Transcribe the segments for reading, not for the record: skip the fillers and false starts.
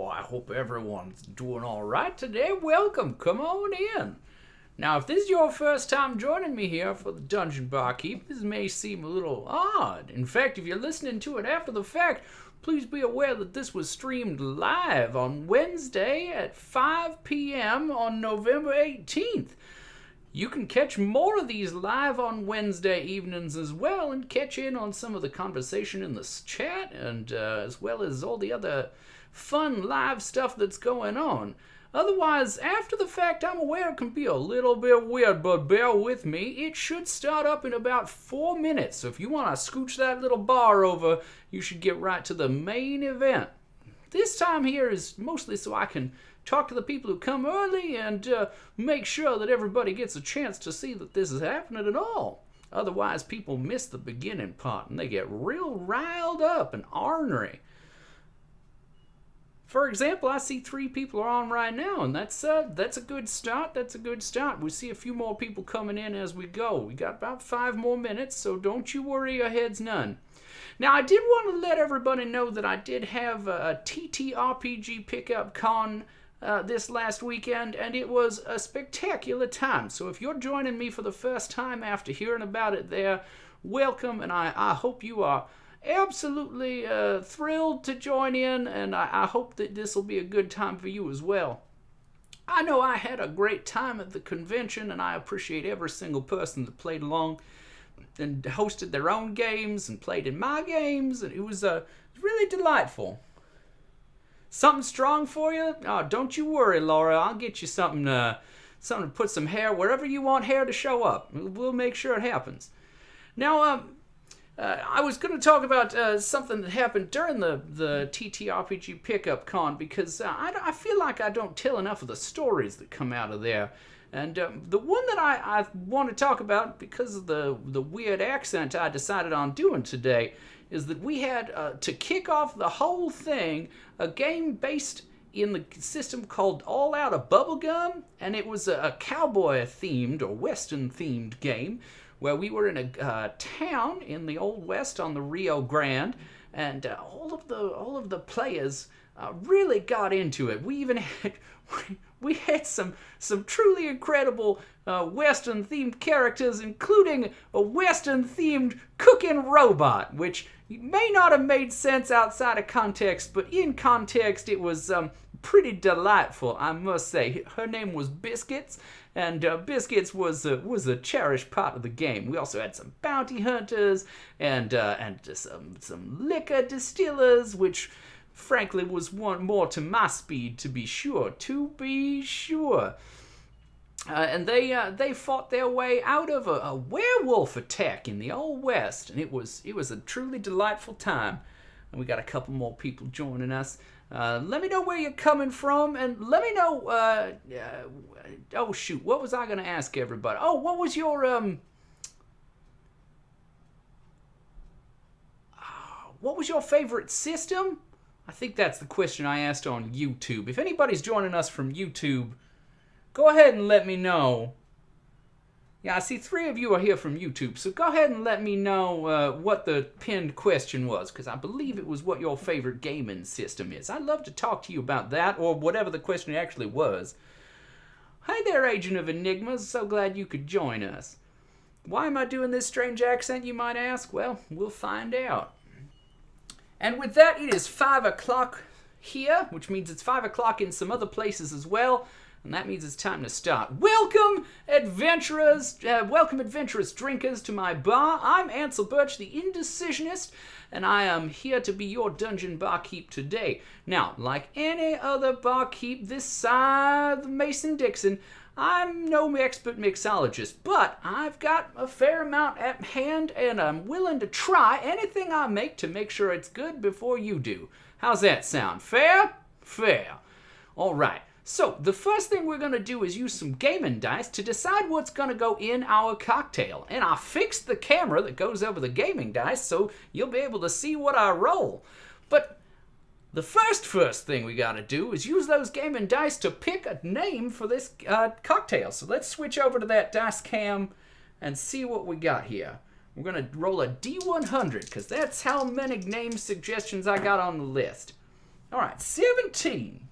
Oh, I hope everyone's doing all right today. Welcome. Come on in. Now, if this is your first time joining me here for the Dungeon Barkeep, this may seem a little odd. In fact, if you're listening to it after the fact, please be aware that this was streamed live on Wednesday at 5 p.m. on November 18th. You can catch more of these live on Wednesday evenings as well and catch in on some of the conversation in the chat and as well as all the other fun live stuff that's going on. Otherwise, after the fact, I'm aware it can be a little bit weird, but bear with me. It should start up in about 4 minutes. So if you want to scooch that little bar over, you should get right to the main event. This time here is mostly so I can talk to the people who come early and make sure that everybody gets a chance to see that this is happening at all. Otherwise, people miss the beginning part and they get real riled up and ornery. For example, I see 3 people are on right now, and that's a good start. That's a good start. We see a few more people coming in as we go. We got about 5 more minutes, so don't you worry your head's none. Now, I did want to let everybody know that I did have a TTRPG pickup con this last weekend, and it was a spectacular time. So if you're joining me for the first time after hearing about it there, welcome, and I hope you are absolutely thrilled to join in, and I hope that this will be a good time for you as well. I know I had a great time at the convention, and I appreciate every single person that played along and hosted their own games and played in my games, and it was really delightful. Something strong for you? Oh, don't you worry, Laura. I'll get you something to put some hair wherever you want hair to show up. We'll make sure it happens. Now, I was going to talk about something that happened during the TTRPG pickup con because I feel like I don't tell enough of the stories that come out of there. And the one that I want to talk about because of the weird accent I decided on doing today is that we had, to kick off the whole thing, a game based in the system called All Out of Bubblegum, and it was a cowboy-themed or western-themed game where we were in a town in the Old West on the Rio Grande, and all of the players really got into it. We even had some truly incredible Western-themed characters, including a Western-themed cooking robot, which may not have made sense outside of context, but in context it was pretty delightful, I must say. Her name was Biscuits, and Biscuits was a cherished part of the game. We also had some bounty hunters and some liquor distillers, which frankly was one more to my speed, to be sure. And they fought their way out of a werewolf attack in the Old West, and it was a truly delightful time. And we got a couple more people joining us. Let me know where you're coming from, and let me know. Oh shoot, what was I going to ask everybody? Oh, what was your what was your favorite system? I think that's the question I asked on YouTube. If anybody's joining us from YouTube, go ahead and let me know. Yeah, I see 3 of you are here from YouTube, so go ahead and let me know what the pinned question was, because I believe it was what your favorite gaming system is. I'd love to talk to you about that, or whatever the question actually was. Hi there, Agent of Enigmas. So glad you could join us. Why am I doing this strange accent, you might ask? Well, we'll find out. And with that, it is 5 o'clock here, which means it's 5 o'clock in some other places as well. And that means it's time to start. Welcome, adventurous drinkers to my bar. I'm Ansel Birch, the Indecisionist, and I am here to be your dungeon barkeep today. Now, like any other barkeep this side of the Mason-Dixon, I'm no expert mixologist, but I've got a fair amount at hand, and I'm willing to try anything I make to make sure it's good before you do. How's that sound? Fair? Fair. All right. So, the first thing we're going to do is use some gaming dice to decide what's going to go in our cocktail. And I fixed the camera that goes over the gaming dice so you'll be able to see what I roll. But the first thing we got to do is use those gaming dice to pick a name for this cocktail. So let's switch over to that dice cam and see what we got here. We're going to roll a D100 because that's how many name suggestions I got on the list. All right, 17.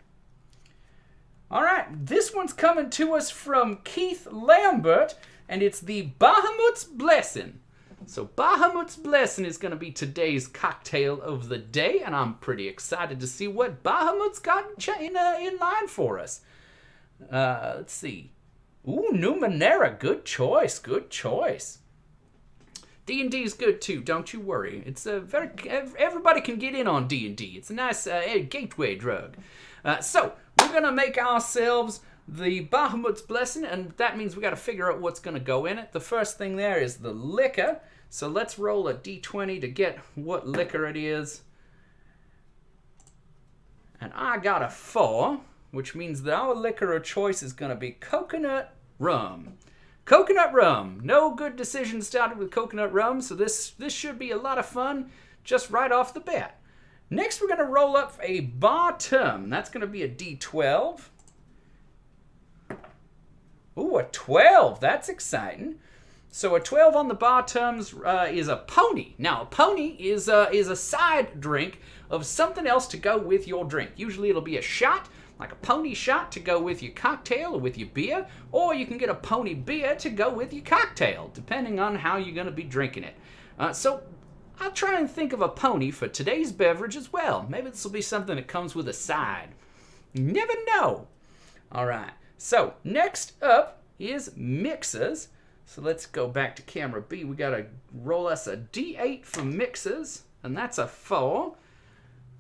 All right, this one's coming to us from Keith Lambert, and it's the Bahamut's Blessing. So Bahamut's Blessing is going to be today's cocktail of the day, and I'm pretty excited to see what Bahamut's got in line for us. Let's see. Ooh, Numenera, good choice, good choice. D&D's good too, don't you worry. It's everybody can get in on D&D. It's a nice gateway drug. So we're gonna make ourselves the Bahamut's Blessing, and that means we got to figure out what's gonna go in it. The first thing there is the liquor. So let's roll a d20 to get what liquor it is. And I got a 4, which means that our liquor of choice is gonna be coconut rum. Coconut rum. No good decision started with coconut rum, so this should be a lot of fun just right off the bat. Next, we're going to roll up a bottom. That's going to be a D12. Ooh, a 12. That's exciting. So a 12 on the bottoms is a pony. Now, a pony is a side drink of something else to go with your drink. Usually it'll be a shot, like a pony shot to go with your cocktail or with your beer, or you can get a pony beer to go with your cocktail, depending on how you're going to be drinking it. So I'll try and think of a pony for today's beverage as well. Maybe this will be something that comes with a side. You never know. All right, so next up is mixers. So let's go back to camera B. We got to roll us a D8 for mixers, and that's a 4.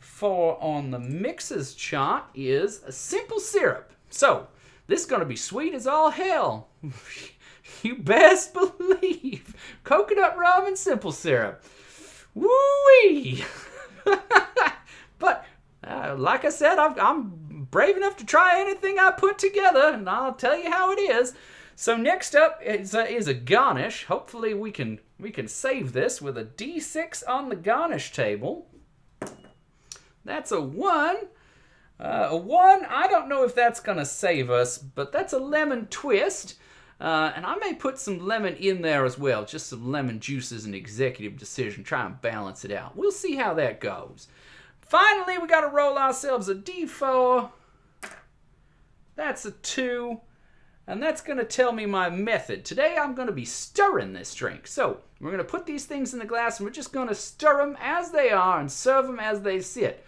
4 on the mixers chart is a simple syrup. So this is going to be sweet as all hell. You best believe. Coconut rum and simple syrup. Woo-wee! But like I said, I'm brave enough to try anything I put together, and I'll tell you how it is. So next up is a garnish. Hopefully we can save this with a D6 on the garnish table. That's a 1. A 1, I don't know if that's going to save us, but that's a lemon twist. And I may put some lemon in there as well. Just some lemon juice as an executive decision. Try and balance it out. We'll see how that goes. Finally, we got to roll ourselves a D4. That's a 2. And that's going to tell me my method. Today I'm going to be stirring this drink. So we're going to put these things in the glass and we're just going to stir them as they are and serve them as they sit.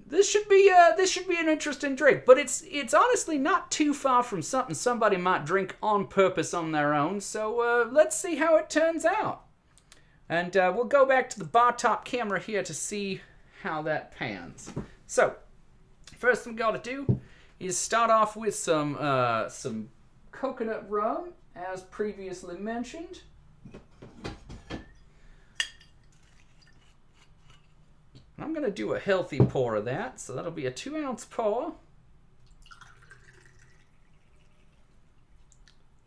This should be an interesting drink, but it's honestly not too far from something somebody might drink on purpose on their own. So let's see how it turns out. And we'll go back to the bar top camera here to see how that pans. So first thing we got to do is start off with some coconut rum, as previously mentioned. I'm going to do a healthy pour of that, so that'll be a 2-ounce pour.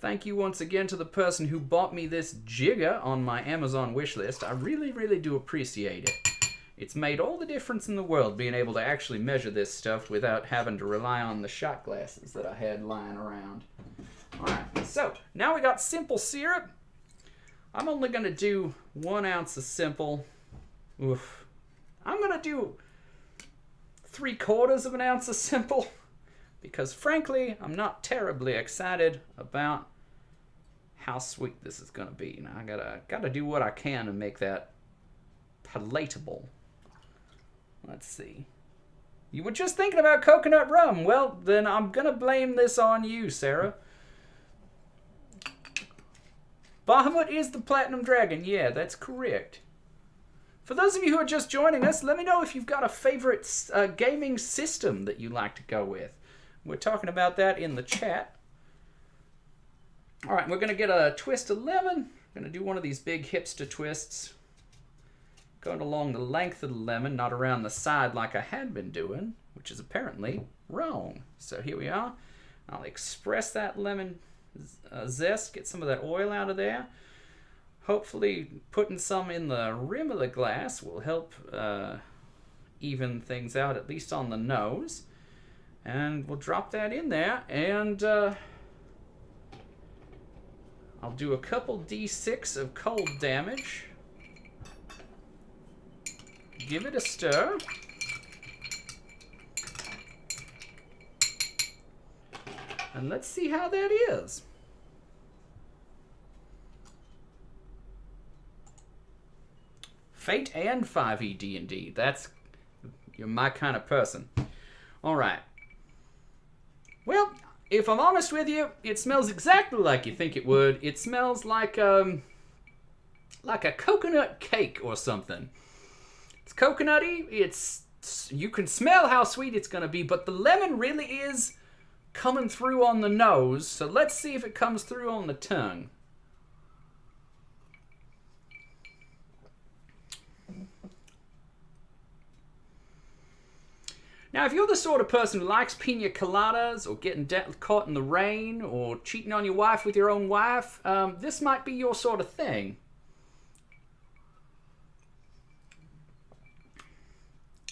Thank you once again to the person who bought me this jigger on my Amazon wish list. I really, really do appreciate it. It's made all the difference in the world being able to actually measure this stuff without having to rely on the shot glasses that I had lying around. Alright, so now we got simple syrup. I'm only going to do 1 ounce of simple. Oof. I'm going to do 3/4 of an ounce of simple because frankly, I'm not terribly excited about how sweet this is going to be. Now I gotta do what I can to make that palatable. Let's see. You were just thinking about coconut rum. Well, then I'm going to blame this on you, Sarah. Bahamut is the Platinum Dragon. Yeah, that's correct. For those of you who are just joining us, let me know if you've got a favorite gaming system that you like to go with. We're talking about that in the chat. All right, we're going to get a twist of lemon. We're going to do one of these big hipster twists. Going along the length of the lemon, not around the side like I had been doing, which is apparently wrong. So here we are. I'll express that lemon zest, get some of that oil out of there. Hopefully putting some in the rim of the glass will help even things out, at least on the nose. And we'll drop that in there, and I'll do a couple D6 of cold damage. Give it a stir. And let's see how that is. Fate and 5e D&D. You're my kind of person. All right. Well, if I'm honest with you, it smells exactly like you think it would. It smells like a coconut cake or something. It's coconutty. You can smell how sweet it's going to be, but the lemon really is coming through on the nose. So let's see if it comes through on the tongue. Now, if you're the sort of person who likes pina coladas or getting caught in the rain or cheating on your wife with your own wife, this might be your sort of thing.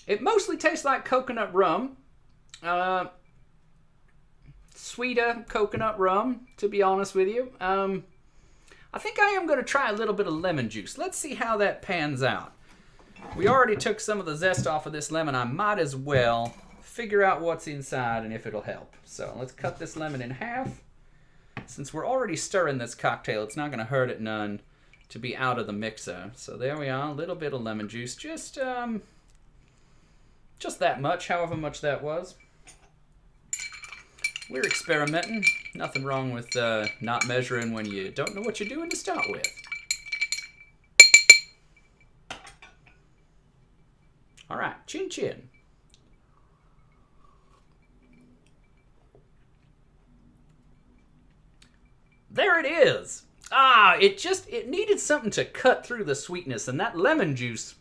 It mostly tastes like coconut rum. Sweeter coconut rum, to be honest with you. I think I am going to try a little bit of lemon juice. Let's see how that pans out. We already took some of the zest off of this lemon. I might as well figure out what's inside and if it'll help. So let's cut this lemon in half. Since we're already stirring this cocktail, it's not going to hurt it none to be out of the mixer. So there we are, a little bit of lemon juice. Just that much, however much that was. We're experimenting. Nothing wrong with not measuring when you don't know what you're doing to start with. All right, chin chin. There it is. It needed something to cut through the sweetness, and that lemon juice,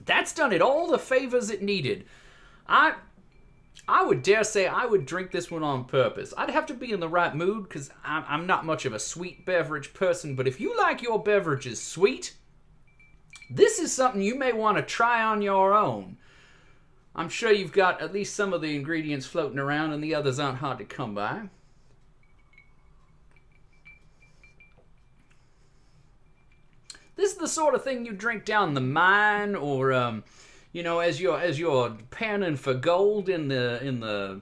that's done it all the favors it needed. I would dare say I would drink this one on purpose. I'd have to be in the right mood because I'm not much of a sweet beverage person, but if you like your beverages sweet, this is something you may want to try on your own. I'm sure you've got at least some of the ingredients floating around and the others aren't hard to come by. This is the sort of thing you drink down the mine or, as you're panning for gold in the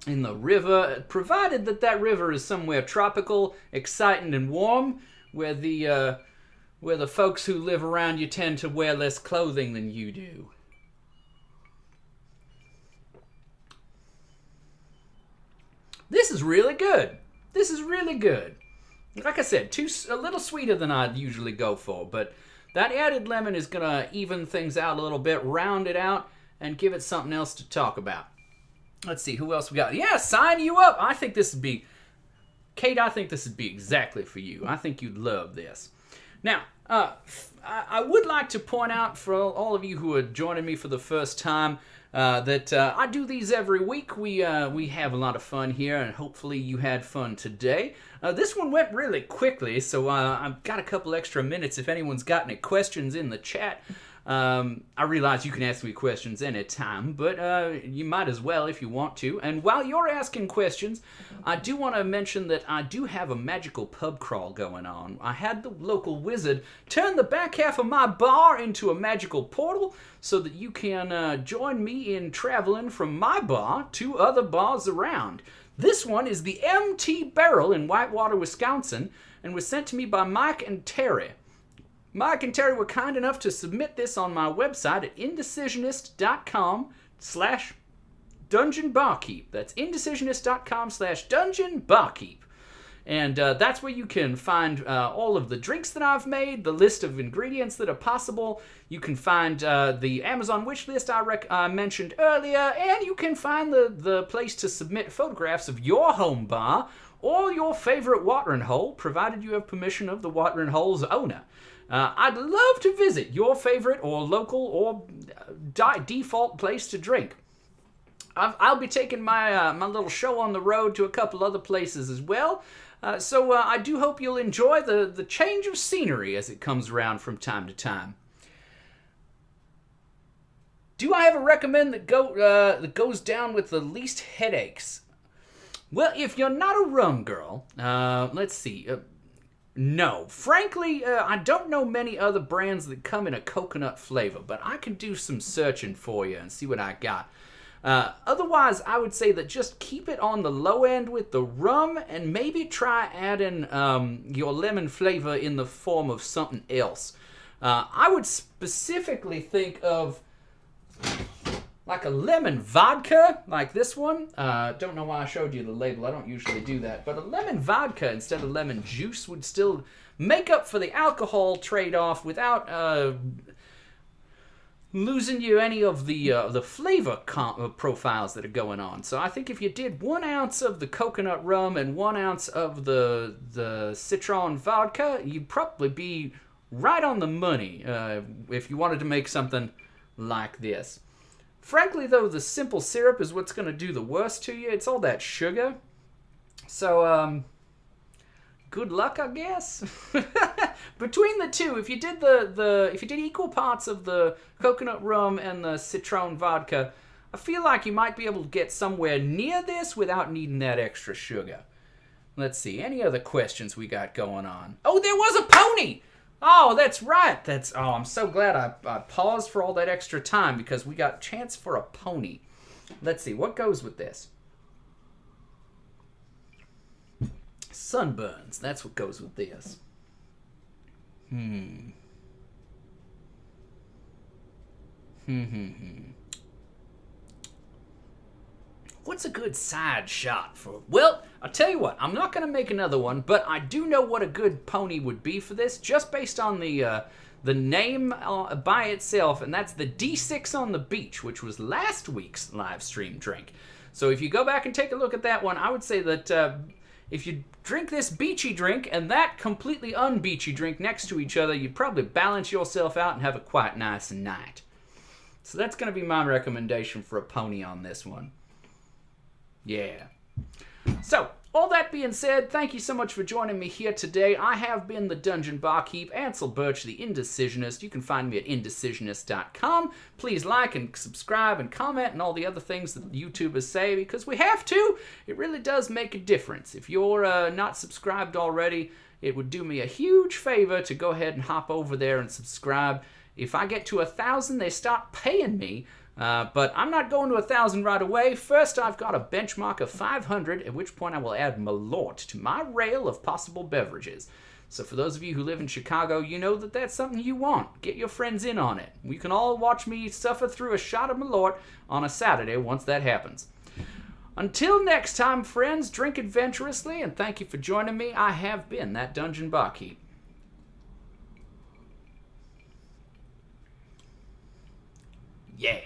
river, provided that river is somewhere tropical, exciting, and warm, where the folks who live around you tend to wear less clothing than you do. This is really good. This is really good. Like I said, a little sweeter than I'd usually go for, but that added lemon is going to even things out a little bit, round it out, and give it something else to talk about. Let's see, who else we got? Yeah, sign you up. I think this would be... Kate, I think this would be exactly for you. I think you'd love this. Now, I would like to point out for all of you who are joining me for the first time that I do these every week. We have a lot of fun here, and hopefully you had fun today. This one went really quickly, so I've got a couple extra minutes if anyone's got any questions in the chat. I realize you can ask me questions anytime, but you might as well if you want to. And while you're asking questions, I do want to mention that I do have a magical pub crawl going on. I had the local wizard turn the back half of my bar into a magical portal so that you can join me in traveling from my bar to other bars around. This one is the MT Barrel in Whitewater, Wisconsin, and was sent to me by Mike and Terry. Mike and Terry were kind enough to submit this on my website at indecisionist.com/dungeon barkeep. That's indecisionist.com/dungeon barkeep. And that's where you can find all of the drinks that I've made, the list of ingredients that are possible. You can find the Amazon wish list I mentioned earlier, and you can find the place to submit photographs of your home bar or your favorite watering hole, provided you have permission of the watering hole's owner. I'd love to visit your favorite or local or default place to drink. I'll be taking my little show on the road to a couple other places as well. So I do hope you'll enjoy the change of scenery as it comes around from time to time. Do I have a recommend that goes down with the least headaches? Well, if you're not a rum girl, let's see. No. Frankly, I don't know many other brands that come in a coconut flavor, but I can do some searching for you and see what I got. Otherwise, I would say that just keep it on the low end with the rum and maybe try adding your lemon flavor in the form of something else. I would specifically think of like a lemon vodka, like this one. Don't know why I showed you the label. I don't usually do that. But a lemon vodka instead of lemon juice would still make up for the alcohol trade-off without losing you any of the flavor profiles that are going on. So I think if you did 1 ounce of the coconut rum and 1 ounce of the citron vodka, you'd probably be right on the money if you wanted to make something like this. Frankly, though, the simple syrup is what's going to do the worst to you. It's all that sugar. So, good luck, I guess. Between the two, if you did if you did equal parts of the coconut rum and the citron vodka, I feel like you might be able to get somewhere near this without needing that extra sugar. Let's see, any other questions we got going on? Oh, there was a pony! Oh, that's right. I'm so glad I paused for all that extra time because we got a chance for a pony. Let's see, what goes with this? Sunburns, that's what goes with this. What's a good side shot for? Well, I'll tell you what, I'm not going to make another one, but I do know what a good pony would be for this, just based on the name by itself, and that's the D6 on the Beach, which was last week's live stream drink. So if you go back and take a look at that one, I would say that if you drink this beachy drink and that completely unbeachy drink next to each other, you'd probably balance yourself out and have a quite nice night. So that's going to be my recommendation for a pony on this one. Yeah. So, all that being said, thank you so much for joining me here today. I have been the Dungeon Barkeep, Ansel Birch, the Indecisionist. You can find me at indecisionist.com. Please like and subscribe and comment and all the other things that YouTubers say, because we have to. It really does make a difference. If you're not subscribed already, it would do me a huge favor to go ahead and hop over there and subscribe. If I get to 1,000, they start paying me. But I'm not going to 1,000 right away. First, I've got a benchmark of 500, at which point I will add Malort to my rail of possible beverages. So for those of you who live in Chicago, you know that that's something you want. Get your friends in on it. You can all watch me suffer through a shot of Malort on a Saturday once that happens. Until next time, friends, drink adventurously, and thank you for joining me. I have been that Dungeon Barkeep. Yeah.